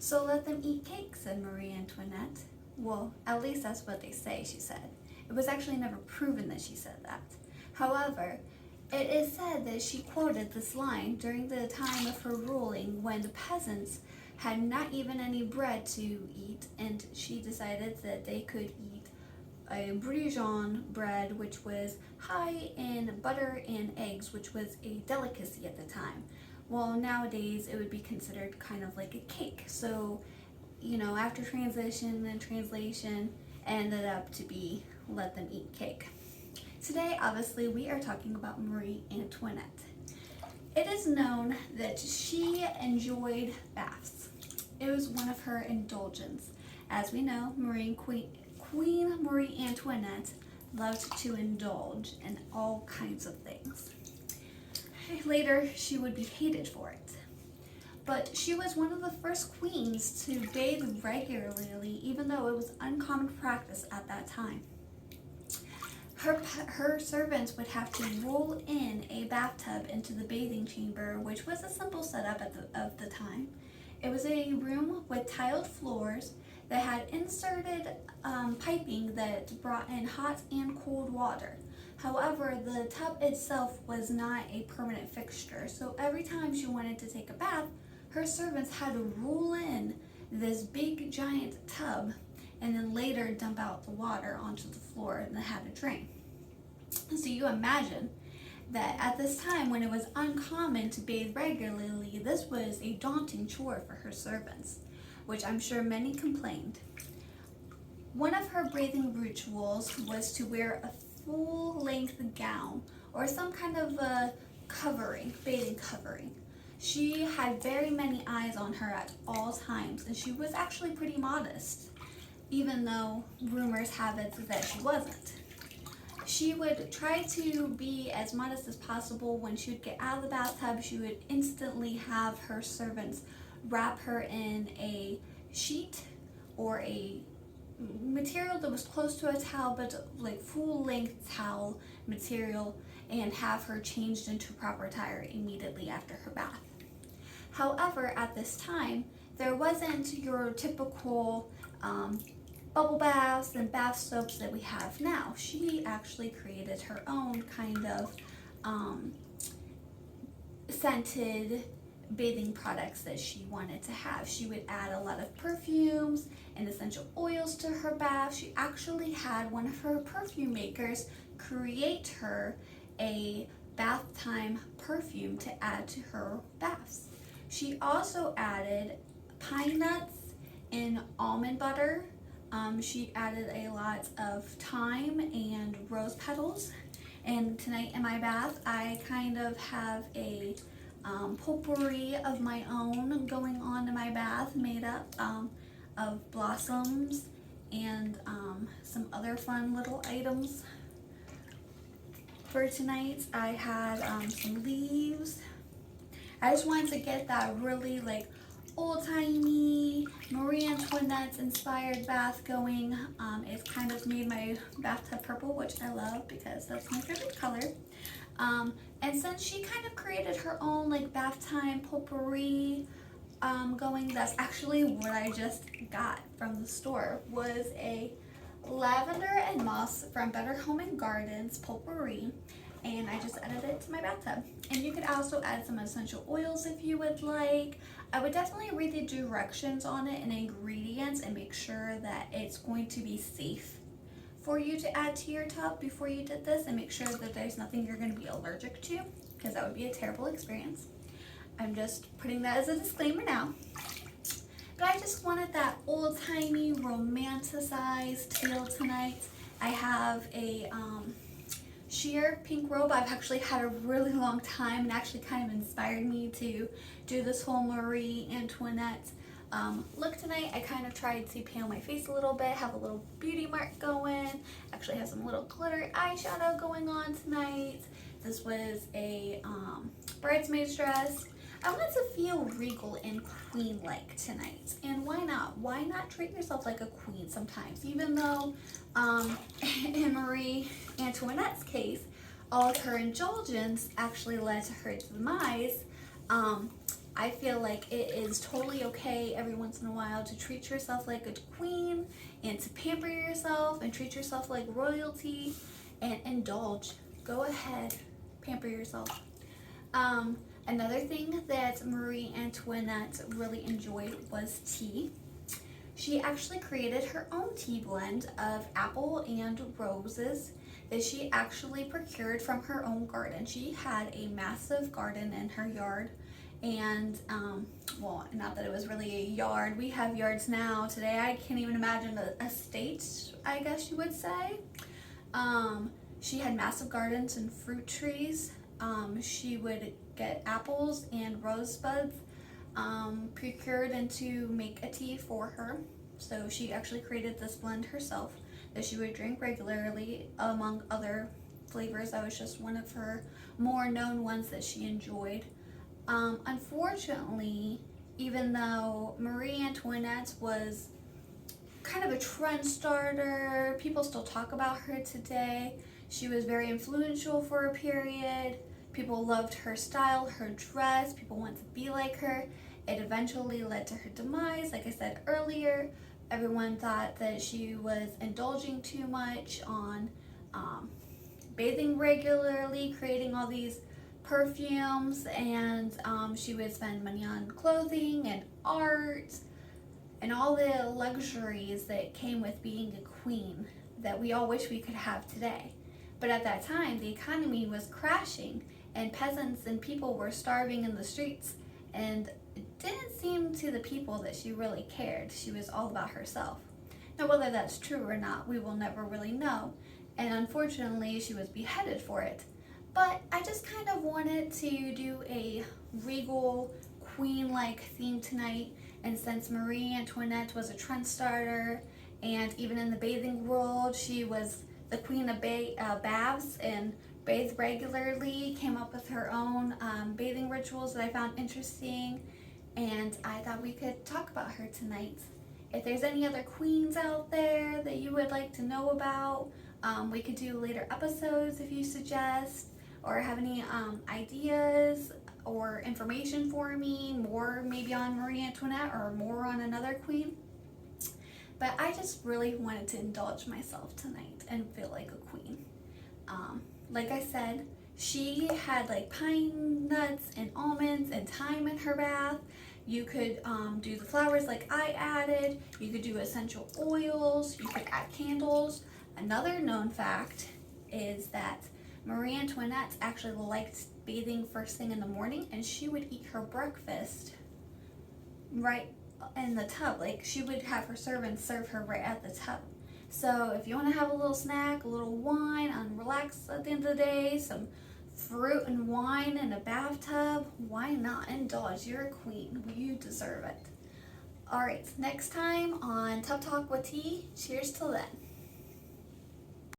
"So let them eat cake," said Marie Antoinette. Well, at least that's what they say, she said. It was actually never proven that she said that. However, it is said that she quoted this line during the time of her ruling when the peasants had not even any bread to eat, and she decided that they could eat a Bréjon bread, which was high in butter and eggs, which was a delicacy at the time. Well, nowadays it would be considered kind of like a cake. So, after transition and translation, ended up to be let them eat cake. Today, obviously, we are talking about Marie Antoinette. It is known that she enjoyed baths. It was one of her indulgences. As we know, Queen Marie Antoinette loved to indulge in all kinds of things. Later, she would be hated for it. But she was one of the first queens to bathe regularly, even though it was uncommon practice at that time. Her servants would have to roll in a bathtub into the bathing chamber, which was a simple setup of the time. It was a room with tiled floors that had inserted piping that brought in hot and cold water. However, the tub itself was not a permanent fixture, so every time she wanted to take a bath, her servants had to roll in this big giant tub and then later dump out the water onto the floor and they had a drain. So you imagine that at this time when it was uncommon to bathe regularly, this was a daunting chore for her servants, which I'm sure many complained. One of her bathing rituals was to wear a full-length gown or some kind of a bathing covering. She had very many eyes on her at all times, and she was actually pretty modest, even though rumors have it that she wasn't. She would try to be as modest as possible. When she would get out of the bathtub, she would instantly have her servants wrap her in a sheet or a material that was close to a towel, but like full-length towel material, and have her changed into proper attire immediately after her bath. However, at this time, there wasn't your typical bubble baths and bath soaps that we have now. She actually created her own kind of scented bathing products that she wanted to have. She would add a lot of perfumes and essential oils to her bath. She actually had one of her perfume makers create her a bath time perfume to add to her baths. She also added pine nuts and almond butter. She added a lot of thyme and rose petals. And tonight in my bath, I kind of have a potpourri of my own going on in my bath, made up of blossoms and some other fun little items. For tonight, I had some leaves. I just wanted to get that really old-timey Marie Antoinette inspired bath going. It's kind of made my bathtub purple, which I love because that's my favorite color. And since she kind of created her own bath time potpourri going, that's actually what I just got from the store, was a lavender and moss from Better Home and Gardens potpourri, and I just added it to my bathtub. And you could also add some essential oils if you would like. I would definitely read the directions on it and ingredients and make sure that it's going to be safe for you to add to your tub before you did this, and make sure that there's nothing you're going to be allergic to, because that would be a terrible experience. I'm just putting that as a disclaimer now. But I just wanted that old-timey, romanticized feel tonight. I have a sheer pink robe I've actually had a really long time, and actually kind of inspired me to do this whole Marie Antoinette look tonight. I kind of tried to pale my face a little bit, have a little beauty mark going, actually have some little glitter eyeshadow going on tonight. This was a bridesmaid's dress. I wanted to feel regal and queen-like tonight, and why not? Why not treat yourself like a queen sometimes? Even though in Marie Antoinette's case, all of her indulgence actually led to her demise, I feel like it is totally okay every once in a while to treat yourself like a queen and to pamper yourself and treat yourself like royalty and indulge. Go ahead, pamper yourself. Another thing that Marie Antoinette really enjoyed was tea. She actually created her own tea blend of apple and roses that she actually procured from her own garden. She had a massive garden in her yard, and well, not that it was really a yard. We have yards now. Today I can't even imagine a estate, I guess you would say. She had massive gardens and fruit trees. She would get apples and rosebuds procured and to make a tea for her. So she actually created this blend herself that she would drink regularly, among other flavors. That was just one of her more known ones that she enjoyed. Unfortunately, even though Marie Antoinette was kind of a trend starter, people still talk about her today. She was very influential for a period. People loved her style, her dress. People wanted to be like her. It eventually led to her demise. Like I said earlier, everyone thought that she was indulging too much on bathing regularly, creating all these perfumes, and she would spend money on clothing and art and all the luxuries that came with being a queen that we all wish we could have today. But at that time, the economy was crashing and peasants and people were starving in the streets, and it didn't seem to the people that she really cared. She was all about herself. Now, whether that's true or not, we will never really know, and unfortunately, she was beheaded for it. But I just kind of wanted to do a regal, queen-like theme tonight, and since Marie Antoinette was a trend starter, and even in the bathing world, she was the queen of baths and bathed regularly, came up with her own bathing rituals that I found interesting, and I thought we could talk about her tonight. If there's any other queens out there that you would like to know about, we could do later episodes if you suggest, or have any ideas or information for me, more maybe on Marie Antoinette or more on another queen. But I just really wanted to indulge myself tonight and feel like a queen. Like I said, she had like pine nuts and almonds and thyme in her bath. You could do the flowers like I added. You could do essential oils. You could add candles. Another known fact is that Marie Antoinette actually liked bathing first thing in the morning, and she would eat her breakfast right in the tub. Like, she would have her servants serve her right at the tub. So if you want to have a little snack, a little wine, and relax at the end of the day, some fruit and wine in a bathtub, why not indulge? You're a queen. You deserve it. All right, next time on Tub Talk with Tea. Cheers till then.